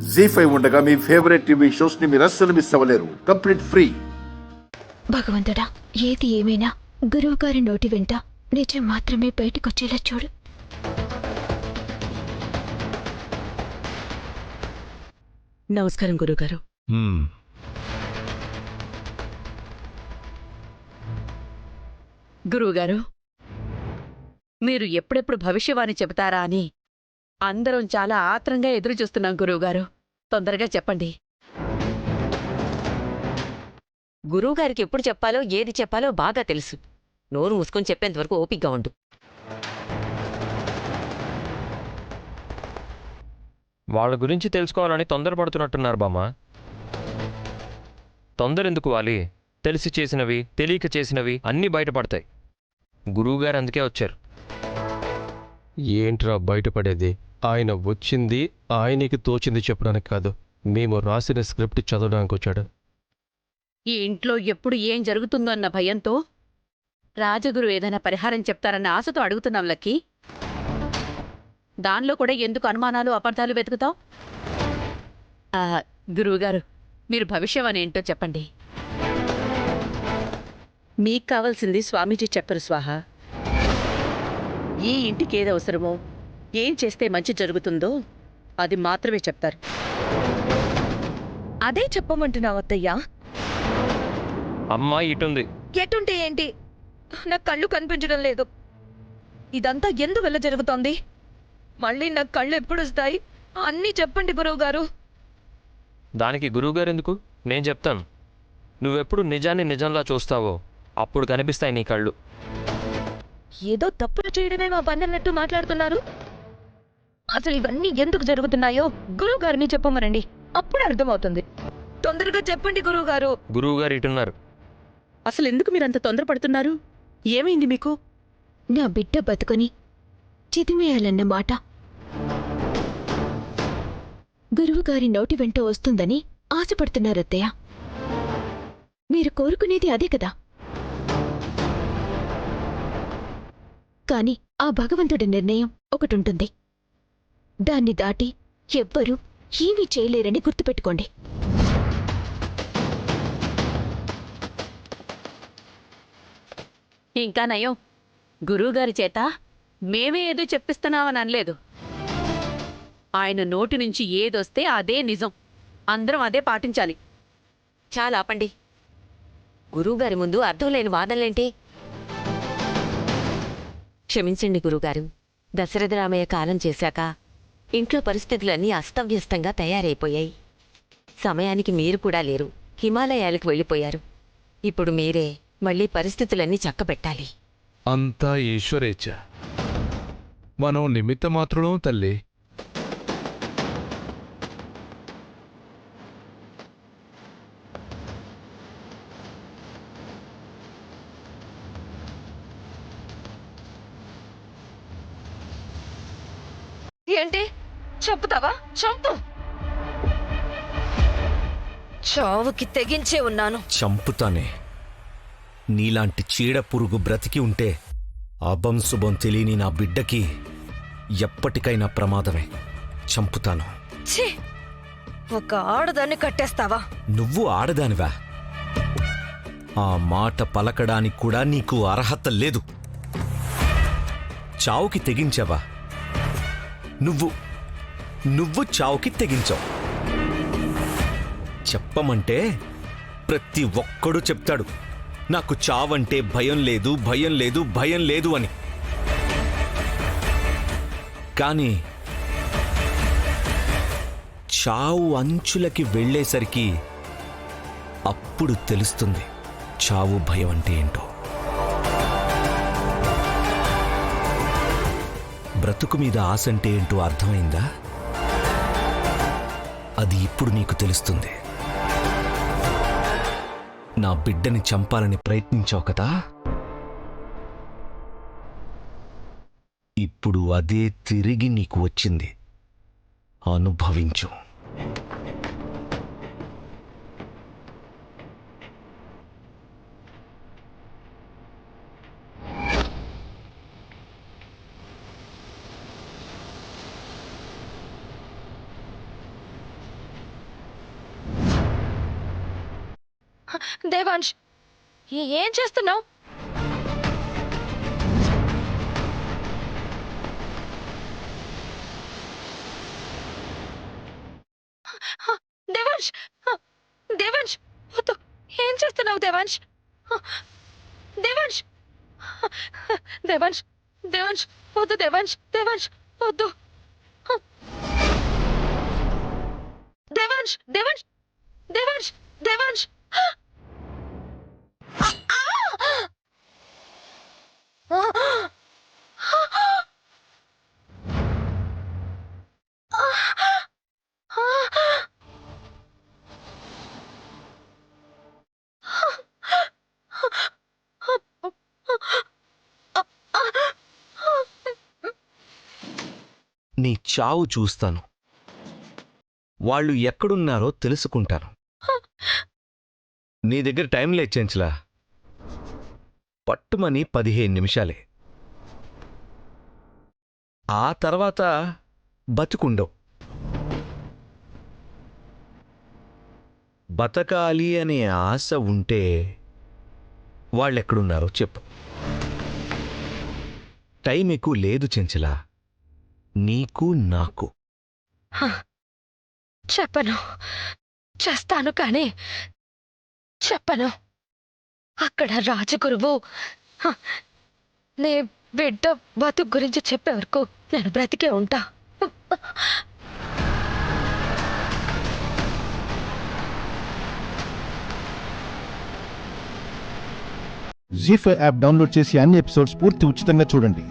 జీ5 ఉండగా మీ favourite TV shows ని మీరు అస్సలు మిస్ అవ్వలేరు. Complete free. భగవంతుడా, ఏది ఏమైనా గురువుగారి నోటి వెంట నిజం మాత్రమే బయటకొచ్చేలా చూడు. నమస్కారం గురుగారు. గురువుగారు, మీరు ఎప్పుడెప్పుడు భవిష్యవాణి చెబుతారా అని అందరం చాలా ఆత్రంగా ఎదురు చూస్తున్నాం గురువుగారు. తొందరగా చెప్పండి. గురువుగారికి ఎప్పుడు చెప్పాలో ఏది చెప్పాలో బాగా తెలుసు. నోరు మూసుకొని చెప్పేంతవరకు ఓపిగ్గా ఉండు. వాళ్ళ గురించి తెలుసుకోవాలని తొందరపడుతున్నట్టున్నారు బామ్మ. తొందరెందుకు వాలి? తెలిసి చేసినవి తెలియక చేసినవి అన్నీ బయటపడతాయి. గురువుగారు అందుకే వచ్చారు. ఏంట్రా బయటపడేది? ఆయన వచ్చింది ఆయనకి తోచింది చెప్పడానికి కాదు, మేము రాసిన స్క్రిప్ట్ చదవడానికి వచ్చాడు. ఈ ఇంట్లో ఎప్పుడు ఏం జరుగుతుందో అన్న భయంతో రాజగురు ఏదైనా పరిహారం చెప్తారన్న ఆశతో అడుగుతున్నాం లక్కీ. దానిలో కూడా ఎందుకు అనుమానాలు అపార్థాలు వెతుకుతావు? గురువుగారు, మీరు భవిష్యవాణి ఏంటో చెప్పండి. మీకు కావాల్సింది స్వామీజీ చెప్పరు స్వాహ. ఈ ఇంటికి ఏది అవసరమో, ఏం చేస్తే మంచి జరుగుతుందో అది మాత్రమే చెప్తారు. అదే చెప్పమంటున్నావు అత్తయ్యా. అమ్మ ఇటుంది. ఎటుంటే ఏంటి? నాకు కళ్ళు కనిపించడం లేదు. ఇదంతా ఎందువల్ల జరుగుతోంది? మళ్ళీ నాకు కళ్ళు ఎప్పుడు వస్తాయి? అన్నీ చెప్పండి గురువుగారు. దానికి గురువుగారు ఎందుకు? నేను చెప్తాను. నువ్వెప్పుడు నిజాన్ని నిజంలా చూస్తావో అప్పుడు కనిపిస్తాయి నీ కళ్ళు. ఏదో తప్పులు చేయడమే మా పని అన్నట్టు మాట్లాడుతున్నారు. అసలు ఇవన్నీ ఎందుకు జరుగుతున్నాయో గురువుగారిని చెప్పమనండి, అప్పుడు అర్థమవుతుంది. తొందరగా చెప్పండి గురువుగారు. గురువుగారు ఇటున్నారు. అసలు ఎందుకు మీరంత తొందరపడుతున్నారు? ఏమైంది మీకు? నా బిడ్డ బతుకొని చిదిమేయాలన్న మాట గురువుగారి నోటి వెంట వస్తుందని ఆశపడుతున్నారత్తయ్య. మీరు కోరుకునేది అదే కదా. కాని ఆ భగవంతుడి నిర్ణయం ఒకటుంటుంది. దాన్ని దాటి ఎవ్వరూ ఏమీ చేయలేరని గుర్తుపెట్టుకోండి. ఇంకా నయం, గురువుగారి చేత మేమే ఏదో చెప్పిస్తున్నామని అనలేదు. ఆయన నోటి నుంచి ఏదొస్తే అదే నిజం. అందరం అదే పాటించాలి. చాలా ఆపండి. గురువుగారి ముందు అర్థం లేని వాదనలేంటి? క్షమించండి గురువుగారు. దశరథ రామయ్య కాలం చేశాక ఇంట్లో పరిస్థితులన్నీ అస్తవ్యస్తంగా తయారైపోయాయి. సమయానికి మీరు కూడా లేరు, హిమాలయాలకు వెళ్ళిపోయారు. ఇప్పుడు మీరే మళ్ళీ పరిస్థితులన్నీ చక్కబెట్టాలి. అంతా ఈశ్వరేచ్ఛ. మనం నిమిత్త మాత్రం తల్లి. ఏంటి చంపుతావా? చంపు. చావుకి తెగించే ఉన్నాను. చంపుతానే. నీలాంటి చీడ పురుగు బ్రతికి ఉంటే అభంశుభం తెలియని నా బిడ్డకి ఎప్పటికైనా ప్రమాదమే. చంపుతాను. ఛీ! ఒక ఆడదాన్ని కట్టేస్తావా? నువ్వు ఆడదానివా? ఆ మాట పలకడానికి కూడా నీకు అర్హత లేదు. చావుకి తెగించావా? నువ్వు చావుకి తెగించావు. చెప్పమంటే ప్రతి ఒక్కడూ చెప్తాడు, నాకు చావంటే భయం లేదు, భయం లేదు, భయం లేదు అని. కానీ చావు అంచులకి వెళ్ళేసరికి అప్పుడు తెలుస్తుంది చావు భయం అంటే ఏంటో. బ్రతుకు మీద ఆశ అంటే ఏంటో అర్థమైందా? అది ఇప్పుడు నీకు తెలుస్తుంది. నా బిడ్డని చంపాలని ప్రయత్నించావు కదా, ఇప్పుడు అదే తిరిగి నీకు వచ్చింది. అనుభవించు. దేవాంశ్ ఏం చేస్తున్నావు? దేవాంశ్ దేవాంశ్ వద్దు. ఏం చేస్తున్నావు దేవాంశ్? దేవాంశ్ దేవాంశ్ దేవాంశ్ వద్దు. దేవాంశ్ దేవాంశ్ వద్దు. దేవాంశ్ దేవాంశ్ దేవాంశ్ దేవాంశ్ నీ చావు చూస్తాను. వాళ్ళు ఎక్కడున్నారో తెలుసుకుంటాను. నీ దగ్గర టైం లేదు చెంచలా. పట్టుమని 15 నిమిషాలే. ఆ తర్వాత బతుకుండవు. బతకాలి అనే ఆశ ఉంటే వాళ్ళెక్కడున్నారో చెప్పు. టైం ఎక్కువ లేదు చెంచలా, నీకు నాకు. చెప్పను. చేస్తాను కానీ చెప్పను. అక్కడ రాజగురువు నీ బిడ్డ బతుకు గురించి చెప్పే వరకు నేను బ్రతికే ఉంటా. జీ5 యాప్ డౌన్లోడ్ చేసి అన్ని ఎపిసోడ్స్ పూర్తి ఉచితంగా చూడండి.